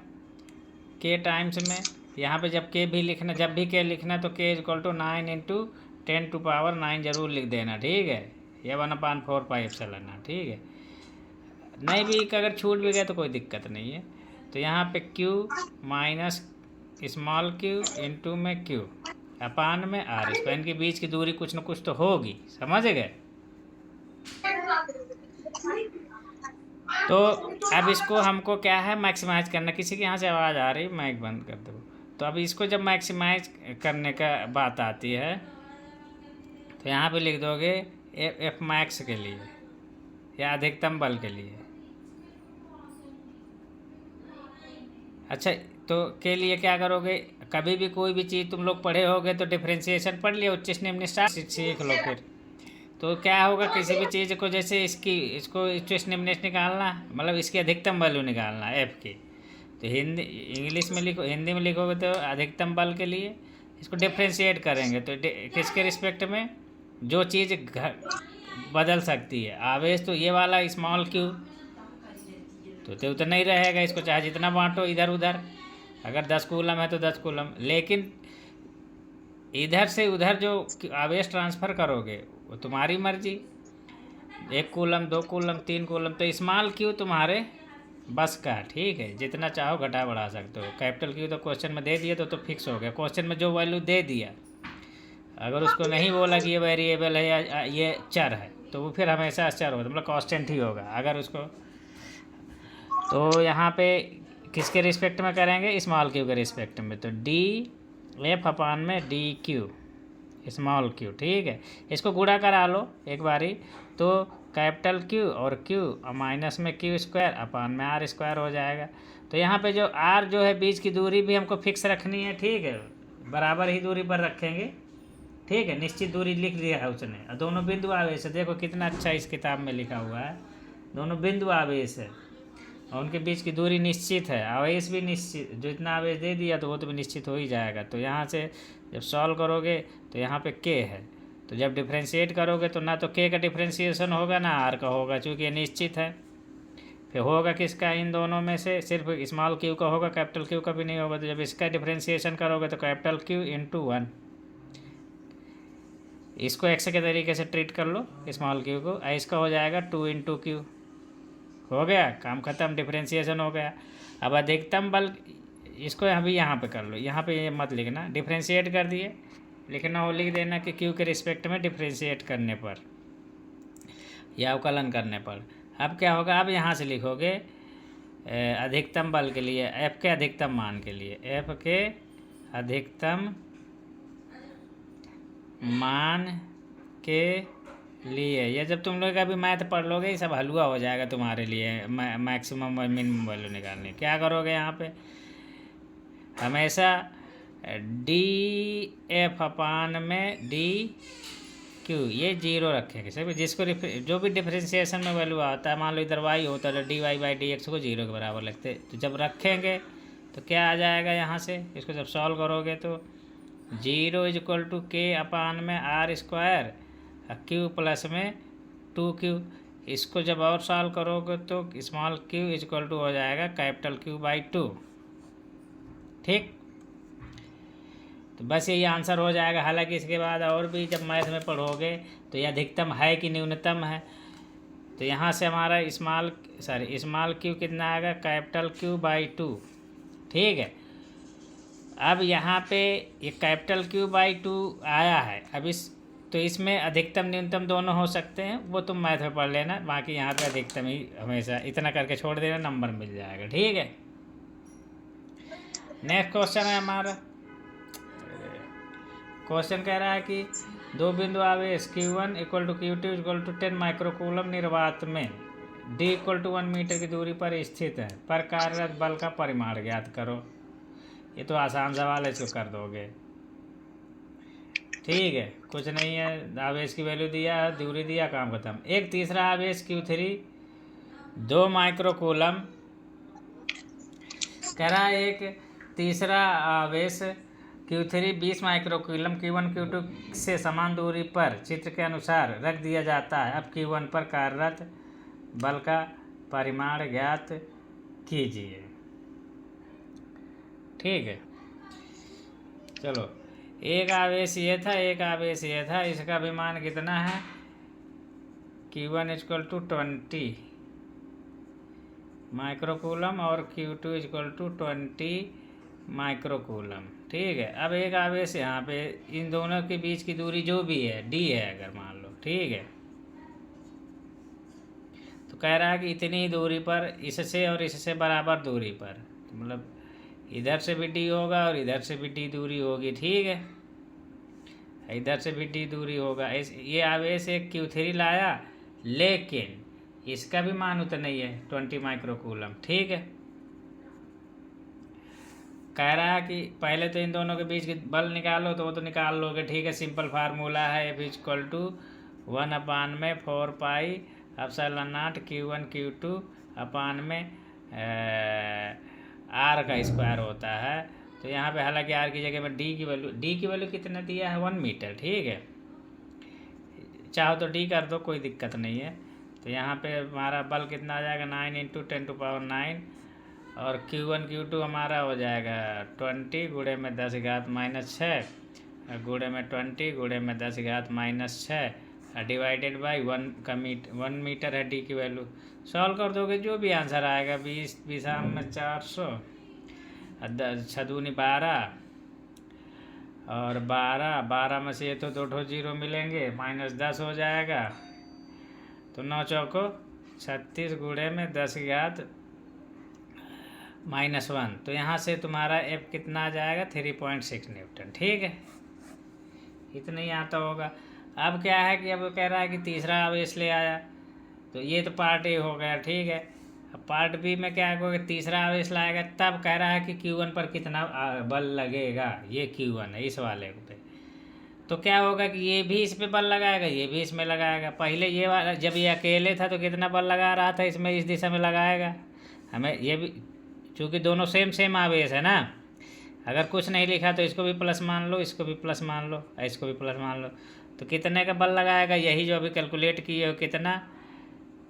के टाइम्स में, यहाँ पे जब के भी लिखना, जब भी के लिखना तो के इक्वल टू 9 इंटू 10⁻9 जरूर लिख देना, ठीक है। ये 1/4πε, ठीक है। नहीं भी अगर छूट भी गया तो कोई दिक्कत नहीं है। तो यहाँ पे Q minus small Q into में Q अपान में आर, इस पेन के बीच की दूरी कुछ न कुछ तो होगी, समझ गए। तो अब इसको हमको क्या है, मैक्सिमाइज करना। किसी के यहाँ से आवाज़ आ रही, माइक बंद कर दो। तो अब इसको जब मैक्सिमाइज करने का बात आती है तो यहाँ पे लिख दोगे एफ मैक्स के लिए या अधिकतम बल के लिए। अच्छा, तो के लिए क्या करोगे, कभी भी कोई भी चीज़ तुम लोग पढ़े होगे तो डिफ्रेंशिएशन पढ़ लिया, उच्च निम्न सीख लो फिर। तो क्या होगा, किसी भी चीज़ को जैसे इसको उच्च निम्न निकालना, मतलब इसकी अधिकतम वैल्यू निकालना एफ की, तो इंग्लिश में लिखो, हिंदी में लिखोगे तो अधिकतम बल के लिए इसको डिफ्रेंशिएट करेंगे। तो किसके रिस्पेक्ट में, जो चीज़ बदल सकती है। आवेश तो ये वाला स्मॉल क्यू तो उतना ही रहेगा, इसको चाहे जितना बांटो इधर उधर। अगर 10 कूलम है तो 10 कूलम, लेकिन इधर से उधर जो आवेश ट्रांसफ़र करोगे वो तुम्हारी मर्जी, 1 कूलम 2 कूलम 3 कूलम। तो स्मॉल क्यू तुम्हारे बस का, ठीक है। जितना चाहो घटा बढ़ा सकते हो। कैपिटल क्यू तो क्वेश्चन में दे दिया तो फिक्स हो गया, क्वेश्चन में जो वैल्यू दे दिया, अगर उसको नहीं बोला कि ये वेरिएबल है या ये चर है, तो वो फिर हमेशा चर होगा, मतलब कांस्टेंट ही होगा। अगर उसको तो यहाँ पे किसके रिस्पेक्ट में करेंगे, स्मॉल क्यू के रिस्पेक्ट में। तो डी एफ अपान में डी क्यू स्मॉल क्यू, ठीक है। इसको गुणा करा लो एक बारी, तो कैपिटल क्यू और क्यू और माइनस में क्यू स्क्वायर अपान में आर स्क्वायर हो जाएगा। तो यहाँ पे जो आर जो है, बीच की दूरी भी हमको फिक्स रखनी है, ठीक है। बराबर ही दूरी पर रखेंगे, ठीक है। निश्चित दूरी लिख दिया है उसने। और दोनों बिंदु आवेश है, देखो कितना अच्छा इस किताब में लिखा हुआ है, दोनों बिंदु आवेश है और उनके बीच की दूरी निश्चित है। आवेश भी निश्चित, जो इतना आवेश दे दिया तो वो तो भी निश्चित हो ही जाएगा। तो यहाँ से जब सॉल्व करोगे तो यहाँ पे के है, तो जब डिफ्रेंशिएट करोगे तो ना तो के का डिफ्रेंशिएशन होगा ना आर का होगा, चूँकि ये निश्चित है। फिर होगा किसका, इन दोनों में से सिर्फ स्मॉल क्यू का होगा, कैपिटल क्यू का भी नहीं होगा। तो जब इसका डिफ्रेंशिएशन करोगे तो कैपिटल क्यू इंटू 1, इसको एक्स के तरीके से ट्रीट कर लो स्मॉल क्यू को, इसका हो जाएगा 2 इंटू क्यू। हो गया काम खत्म, डिफ्रेंशिएशन हो गया। अब अधिकतम बल, इसको अभी यहाँ पे कर लो, यहाँ पे ये मत लिखना, डिफ्रेंशिएट कर दिए, लिखना हो लिख देना कि क्यू के रिस्पेक्ट में डिफ्रेंशिएट करने पर या अवकलन करने पर। अब क्या होगा, अब यहाँ से लिखोगे अधिकतम बल के लिए, एफ के अधिकतम मान के लिए, एफ के अधिकतम मान के लिए। ये जब तुम लोग अभी मैथ पढ़ लोगे ये सब हलवा हो जाएगा तुम्हारे लिए, मैक्सिमम और मिनिमम वैल्यू निकालने। क्या करोगे, यहाँ पे हमेशा डी एफ अपान में डी क्यू ये 0 रखेंगे सभी, जिसको जो भी डिफ्रेंशिएशन में वैल्यू आता है, मान लो इधर वाई होता है तो D Y by D X को 0 के बराबर लगते। तो जब रखेंगे तो क्या आ जाएगा, यहाँ से इसको जब सॉल्व करोगे तो 0 = के अपान में आर स्क्वायर क्यू प्लस में 2q। इसको जब और सॉल्व करोगे तो स्मॉल क्यू इक्वल टू हो जाएगा कैपिटल क्यू बाई 2। ठीक, तो बस यही आंसर हो जाएगा। हालांकि इसके बाद और भी जब मैथ में पढ़ोगे तो ये अधिकतम है कि न्यूनतम है, तो यहाँ से हमारा स्मॉल क्यू कितना आएगा, कैपिटल क्यू बाई 2। ठीक है, अब यहाँ पे ये कैपिटल क्यू बाई 2 आया है। अब तो इसमें अधिकतम न्यूनतम दोनों हो सकते हैं, वो तुम मैथ में पढ़ लेना। बाकी यहाँ पे अधिकतम ही हमेशा इतना करके छोड़ देना, नंबर मिल जाएगा। ठीक है, नेक्स्ट क्वेश्चन है हमारा। क्वेश्चन कह रहा है कि दो बिंदु आवेश Q1 equal to Q2 equal to 10 microcoulomb निर्वात में D इक्वल टू 1 मीटर की दूरी पर स्थित है, पर कार्यरत बल का परिमाण ज्ञात करो। ये तो आसान सवाल है, इसको कर दोगे। ठीक है, कुछ नहीं है, आवेश की वैल्यू दिया, दूरी दिया, काम खत्म। एक तीसरा आवेश Q3 2 माइक्रोकूलम कह रहा है। एक तीसरा आवेश Q3 20 माइक्रोकूलम Q1 Q2 से समान दूरी पर चित्र के अनुसार रख दिया जाता है। अब Q1 पर कार्यरत बल का परिमाण ज्ञात कीजिए। ठीक है, चलो, एक आवेश ये था, एक आवेश ये था, इसका भी मान कितना है, Q1 इक्वल टू 20 माइक्रोकूलम और Q2 इक्वल टू 20 माइक्रोकूलम। ठीक है, अब एक आवेश यहाँ पे, इन दोनों के बीच की दूरी जो भी है D है अगर मान लो। ठीक है, तो कह रहा है कि इतनी दूरी पर इससे और इससे बराबर दूरी पर, तो मतलब इधर से भी D होगा और इधर से भी D दूरी होगी। ठीक है, इधर से भी D दूरी होगा। ये आवेश एक Q3 लाया, लेकिन इसका भी मान उतना ही है, 20 माइक्रोकूलम। ठीक है, कह रहा है कि पहले तो इन दोनों के बीच की बल निकालो, तो वो तो निकाल लोगे। ठीक है, सिंपल फार्मूला है F equal to 1/4 pi epsilon naught Q1 Q2 upon में R का स्क्वायर होता है। तो यहाँ पे हालांकि R की जगह में D की वैल्यू कितना दिया है, 1 मीटर। ठीक है, चाहो तो D कर दो, कोई दिक्कत नहीं है। तो यहाँ पे हमारा बल कितना आ जाएगा, 9 इंटू 10⁻⁹ और Q1 Q2 हमारा हो जाएगा 20 गुणे में 10⁻⁶ गुणे में 20 गुणे में 10⁻⁻6 डिवाइडेड बाई 1 मीटर है D की वैल्यू। सॉल्व कर दोगे जो भी आंसर आएगा, 20 में 400 6×2 12 और 12 में से ये तो 2 जीरो मिलेंगे, -10 हो जाएगा। तो 9 चौको 36 गुणे में 10⁻⁻1। तो यहाँ से तुम्हारा F कितना आ जाएगा, 3.6 न्यूटन। ठीक है, इतना ही आता होगा। अब क्या है कि अब कह रहा है कि तीसरा आवेश ले आया, तो ये तो पार्ट ए हो गया। ठीक है, अब पार्ट बी में क्या होगा, तीसरा आवेश लाएगा, तब कह रहा है कि Q1 पर कितना बल लगेगा। ये Q1 है इस वाले पे, तो क्या होगा कि ये भी इस पे बल लगाएगा, ये भी इसमें लगाएगा। पहले ये वाला जब ये अकेले था तो कितना बल लगा रहा था, इसमें इस दिशा में लगाएगा। हमें ये भी, चूँकि दोनों सेम आवेश है ना, अगर कुछ नहीं लिखा तो इसको भी प्लस मान लो, इसको भी प्लस मान लो, इसको भी प्लस मान लो। तो कितने का बल लगाएगा, यही जो अभी कैलकुलेट किए हो, कितना,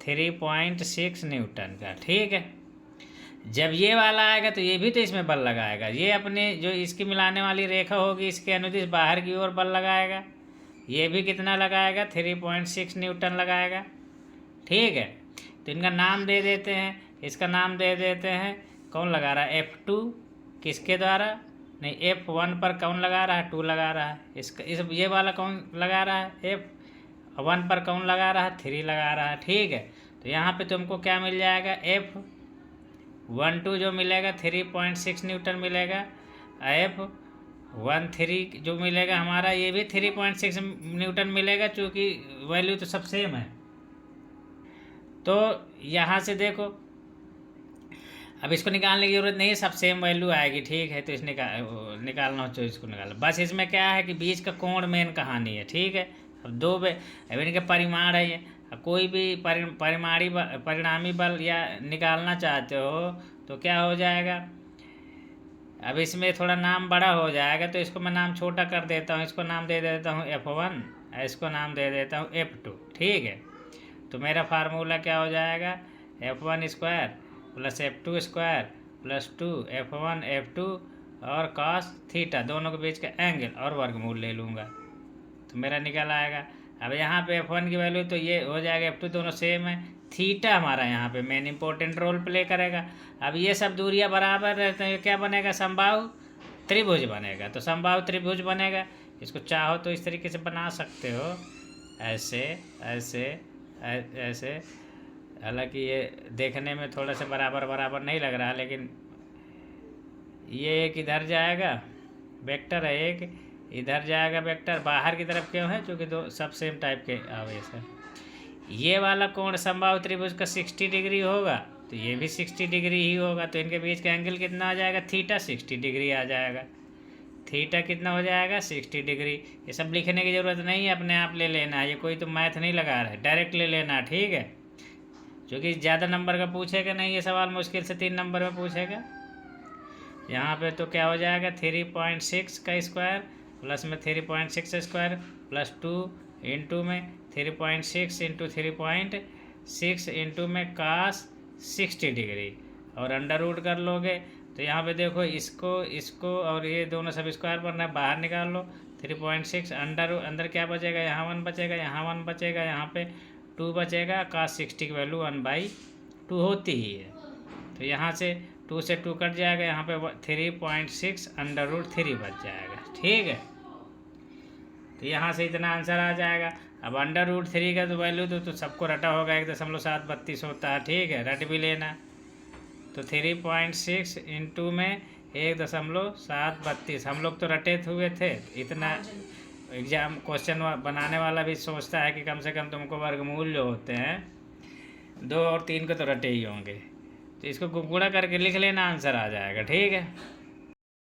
3.6 न्यूटन का। ठीक है, जब ये वाला आएगा तो ये भी तो इसमें बल लगाएगा। ये अपने जो इसकी मिलाने वाली रेखा होगी, इसके अनुदिश बाहर की ओर बल लगाएगा। ये भी कितना लगाएगा, 3.6 न्यूटन लगाएगा। ठीक है, तो इनका नाम दे देते हैं, इसका नाम दे देते हैं, कौन लगा रहा है, F2 किसके द्वारा, नहीं F1 पर कौन लगा रहा है, 2 लगा रहा है। ये वाला कौन लगा रहा है, F1 पर कौन लगा रहा है, 3 लगा रहा है। ठीक है, तो यहाँ पे तुमको क्या मिल जाएगा, F12 जो मिलेगा 3.6 न्यूटन मिलेगा, F13 जो मिलेगा हमारा, ये भी 3.6 न्यूटन मिलेगा, चूँकि वैल्यू तो सब सेम है। तो यहाँ से देखो, अब इसको निकालने की जरूरत नहीं है, सब सेम वैल्यू आएगी। ठीक है, तो इस निकालना हो तो इसको निकालो। बस इसमें क्या है कि बीच का कोण मेन कहानी है। ठीक है, अब अब इनके परिमाण है ये, कोई भी परिणामी बल या निकालना चाहते हो तो क्या हो जाएगा, अब इसमें थोड़ा नाम बड़ा हो जाएगा, तो इसको मैं नाम छोटा कर देता हूँ। इसको नाम दे देता हूँ F1, इसको नाम दे देता हूँ F2। ठीक है, तो मेरा फार्मूला क्या हो जाएगा, F1 square plus F2 square plus 2 F1 F2 और cos थीटा दोनों के बीच का एंगल और वर्गमूल ले लूँगा तो मेरा निकल आएगा। अब यहाँ पे F1 की वैल्यू तो ये हो जाएगा, F2 दोनों सेम है, थीटा हमारा यहाँ पे मेन इंपॉर्टेंट रोल प्ले करेगा। अब ये सब दूरियाँ बराबर रहते हैं, क्या बनेगा, समबाहु त्रिभुज बनेगा। तो समबाहु त्रिभुज बनेगा, इसको चाहो तो इस तरीके से बना सकते हो, ऐसे ऐसे ऐसे। हालांकि ये देखने में थोड़ा सा बराबर बराबर नहीं लग रहा, लेकिन ये एक इधर जाएगा वेक्टर है, एक इधर जाएगा वेक्टर, बाहर की तरफ क्यों है, क्योंकि दो सब सेम टाइप के आवेश है। ये वाला कोण समबाहु त्रिभुज का 60 डिग्री होगा तो ये भी 60 डिग्री ही होगा, तो इनके बीच का एंगल कितना आ जाएगा, थीटा 60 डिग्री आ जाएगा। थीटा कितना हो जाएगा, 60 डिग्री। ये सब लिखने की ज़रूरत नहीं है, अपने आप ले लेना है, ये कोई तो मैथ नहीं लगा रहा है, डायरेक्ट ले लेना, ठीक है। क्योंकि ज़्यादा नंबर का पूछेगा नहीं, ये सवाल मुश्किल से 3 नंबर में पूछेगा। यहाँ पे तो क्या हो जाएगा, 3.6 का स्क्वायर प्लस में 3.6 स्क्वायर प्लस 2 इंटू में 3.6 इंटू 3.6 इंटू में cos 60 डिग्री और अंडर रूट कर लोगे तो यहाँ पे देखो इसको और ये दोनों सब स्क्वायर बनना है, बाहर निकाल लो। 3.6 अंदर क्या बचेगा, यहाँ 1 बचेगा, यहाँ 1 बचेगा, यहाँ पे 2 बचेगा, cos 60 की वैल्यू 1/2 होती ही है। तो यहाँ से 2 से 2 कट जाएगा, यहाँ पे 3.6 अंडर रूट 3 बच जाएगा, ठीक है। तो यहाँ से इतना आंसर आ जाएगा। अब अंडर रूट 3 का तो वैल्यू तो सबको रटा होगा, 1.732 होता है, ठीक है, रट भी लेना। तो 3.6 इंटू में 1.732, हम लोग तो रटे हुए थे, इतना एग्जाम क्वेश्चन बनाने वाला भी सोचता है कि कम से कम तुमको वर्गमूल जो होते हैं 2 और 3 को तो रटे ही होंगे, तो इसको गुणा करके लिख लेना, आंसर आ जाएगा, ठीक है।